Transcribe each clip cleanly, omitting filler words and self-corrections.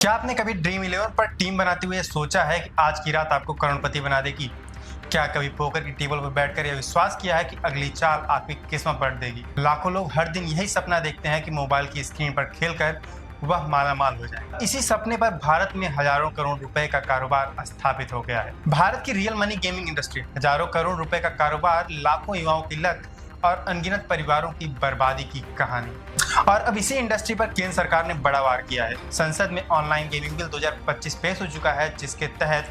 क्या आपने कभी ड्रीम इलेवन पर टीम बनाते हुए सोचा है कि आज की रात आपको करोड़पति बना देगी? क्या कभी पोकर की टेबल पर बैठकर यह विश्वास किया है कि अगली चाल आपकी किस्मत पलट देगी? लाखों लोग हर दिन यही सपना देखते हैं कि मोबाइल की स्क्रीन पर खेलकर वह मालामाल हो जाए। इसी सपने पर भारत में हजारों करोड़ रुपए का कारोबार स्थापित हो गया है। भारत की रियल मनी गेमिंग इंडस्ट्री हजारों करोड़ रुपए का कारोबार, लाखों युवाओं की लत और अनगिनत परिवारों की बर्बादी की कहानी। और अब इसी इंडस्ट्री पर केंद्र सरकार ने बड़ा वार किया है। संसद में ऑनलाइन गेमिंग बिल 2025 पेश हो चुका है, जिसके तहत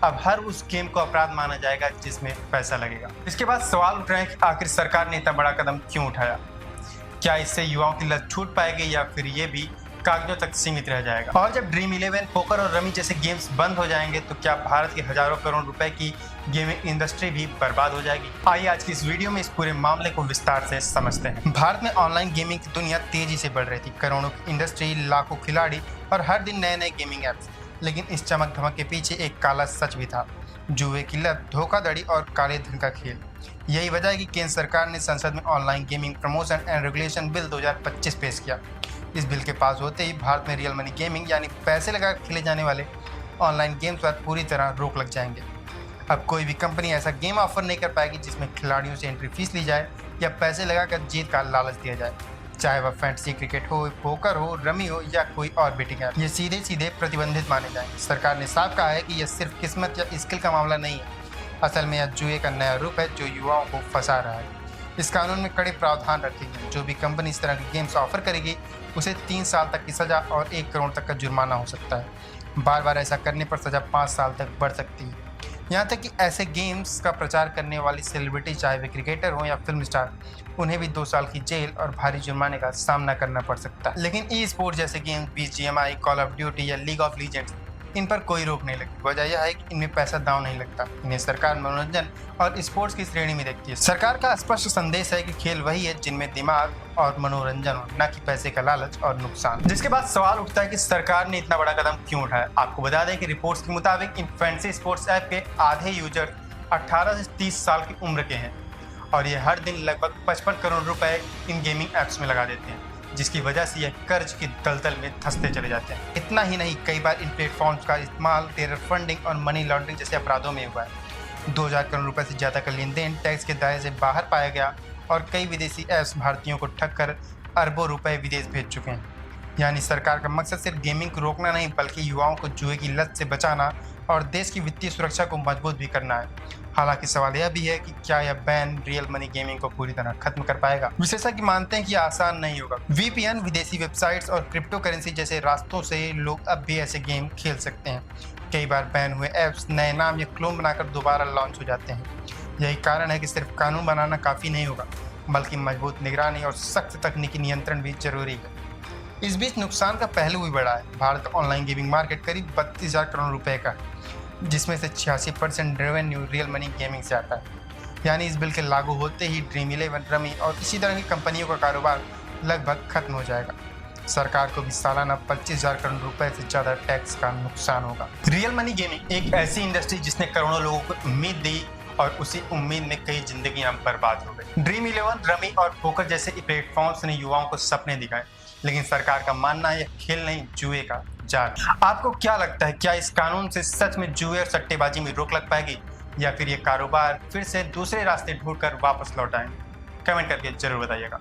अब हर उस गेम को अपराध माना जाएगा जिसमें पैसा लगेगा। इसके बाद सवाल उठ रहे हैं कि आखिर सरकार ने इतना बड़ा कदम क्यों उठाया? क्या इससे युवाओं की लत छूट पाएगी या फिर ये भी कागजों तक सीमित रह जाएगा? और जब ड्रीम इलेवन, पोकर और रमी जैसे गेम्स बंद हो जाएंगे तो क्या भारत की हजारों करोड़ रुपए की गेमिंग इंडस्ट्री भी बर्बाद हो जाएगी? आइए आज की इस वीडियो में इस पूरे मामले को विस्तार से समझते हैं। भारत में ऑनलाइन गेमिंग की दुनिया तेजी से बढ़ रही थी। करोड़ों की इंडस्ट्री, लाखों खिलाड़ी और हर दिन नए नए गेमिंग ऐप्स। लेकिन इस चमक धमक के पीछे एक काला सच भी था। जुए की लत, धोखाधड़ी और काले धन का खेल। यही वजह है कि केंद्र सरकार ने संसद में online gaming promotion and regulation bill 2025 पेश किया। इस बिल के पास होते ही भारत में रियल मनी गेमिंग यानी पैसे लगाकर खेले जाने वाले ऑनलाइन गेम्स पर पूरी तरह रोक लग जाएंगे। अब कोई भी कंपनी ऐसा गेम ऑफर नहीं कर पाएगी जिसमें खिलाड़ियों से एंट्री फीस ली जाए या पैसे लगाकर जीत का लालच दिया जाए, चाहे वह फैंटेसी क्रिकेट हो, पोकर हो, रमी हो या कोई और बेटिंग ऐप। ये सीधे सीधे प्रतिबंधित माने जाएंगे। सरकार ने साफ कहा है कि यह सिर्फ किस्मत या स्किल का मामला नहीं है। असल में यह जुए का नया रूप है जो युवाओं को फंसा रहा है। इस कानून में कड़े प्रावधान रखे गए। जो भी कंपनी इस तरह के गेम्स ऑफर करेगी उसे 3 साल तक की सजा और 1 करोड़ तक का जुर्माना हो सकता है। बार बार ऐसा करने पर सजा 5 साल तक बढ़ सकती है। यहाँ तक कि ऐसे गेम्स का प्रचार करने वाली सेलिब्रिटी, चाहे वे क्रिकेटर हो या फिल्म स्टार, उन्हें भी 2 साल की जेल और भारी जुर्माने का सामना करना पड़ सकता है। लेकिन ई स्पोर्ट जैसे games, BGMI, call of duty या लीग ऑफ लीजेंड्स, इन पर कोई रोक नहीं लगी। वजह यह है कि इनमें पैसा दांव नहीं लगता। इन्हें सरकार मनोरंजन और स्पोर्ट्स की श्रेणी में देखती है। सरकार का स्पष्ट संदेश है कि खेल वही है जिनमें दिमाग और मनोरंजन हो, न कि पैसे का लालच और नुकसान। जिसके बाद सवाल उठता है कि सरकार ने इतना बड़ा कदम क्यों उठाया? आपको बता दें कि रिपोर्ट्स के मुताबिक इन फैंटेसी स्पोर्ट्स ऐप के आधे यूजर 18 से 30 साल की उम्र के हैं और ये हर दिन लगभग 55 करोड़ रुपए इन गेमिंग ऐप्स में लगा देते हैं, जिसकी वजह से यह कर्ज की दलदल में धंसते चले जाते हैं। इतना ही नहीं, कई बार इन प्लेटफॉर्म्स का इस्तेमाल टेरर फंडिंग और मनी लॉन्ड्रिंग जैसे अपराधों में हुआ है। 2000 करोड़ रुपए से ज़्यादा का लेन देन टैक्स के दायरे से बाहर पाया गया और कई विदेशी ऐप्स भारतीयों को ठग कर अरबों रुपए विदेश भेज चुके हैं। यानी सरकार का मकसद सिर्फ गेमिंग को रोकना नहीं, बल्कि युवाओं को जुए की लत से बचाना और देश की वित्तीय सुरक्षा को मजबूत भी करना है। हालांकि सवाल यह भी है कि क्या यह बैन रियल मनी गेमिंग को पूरी तरह खत्म कर पाएगा? विशेषज्ञ मानते हैं कि यह आसान नहीं होगा। VPN, विदेशी वेबसाइट्स और क्रिप्टो करेंसी जैसे रास्तों से लोग अब भी ऐसे गेम खेल सकते हैं। कई बार बैन हुए ऐप्स नए नाम या क्लोन बनाकर दोबारा लॉन्च हो जाते हैं। यही कारण है कि सिर्फ कानून बनाना काफ़ी नहीं होगा, बल्कि मजबूत निगरानी और सख्त तकनीकी नियंत्रण भी जरूरी है। इस बीच नुकसान का पहलू भी बड़ा है। भारत का ऑनलाइन गेमिंग मार्केट करीब 32,000 करोड़ रुपए का है, जिसमें से 86% रेवेन्यू रियल मनी गेमिंग से आता है। यानी इस बिल के लागू होते ही ड्रीम इलेवन, रमी और इसी तरह की कंपनियों का कारोबार लगभग खत्म हो जाएगा। सरकार को भी सालाना 25,000 करोड़ रुपए से ज़्यादा टैक्स का नुकसान होगा। रियल मनी गेमिंग एक ऐसी इंडस्ट्री जिसने करोड़ों लोगों को उम्मीद दी और उसी उम्मीद में कई जिंदगियां बर्बाद हो गई। ड्रीम इलेवन, रमी और पोकर जैसे प्लेटफॉर्म्स ने युवाओं को सपने दिखाए, लेकिन सरकार का मानना है यह खेल नहीं, जुए का जाल। आपको क्या लगता है, क्या इस कानून से सच में जुए और सट्टेबाजी में रोक लग पाएगी या फिर ये कारोबार फिर से दूसरे रास्ते ढूंढकर वापस लौट आएंगे? कमेंट करके जरूर बताइएगा।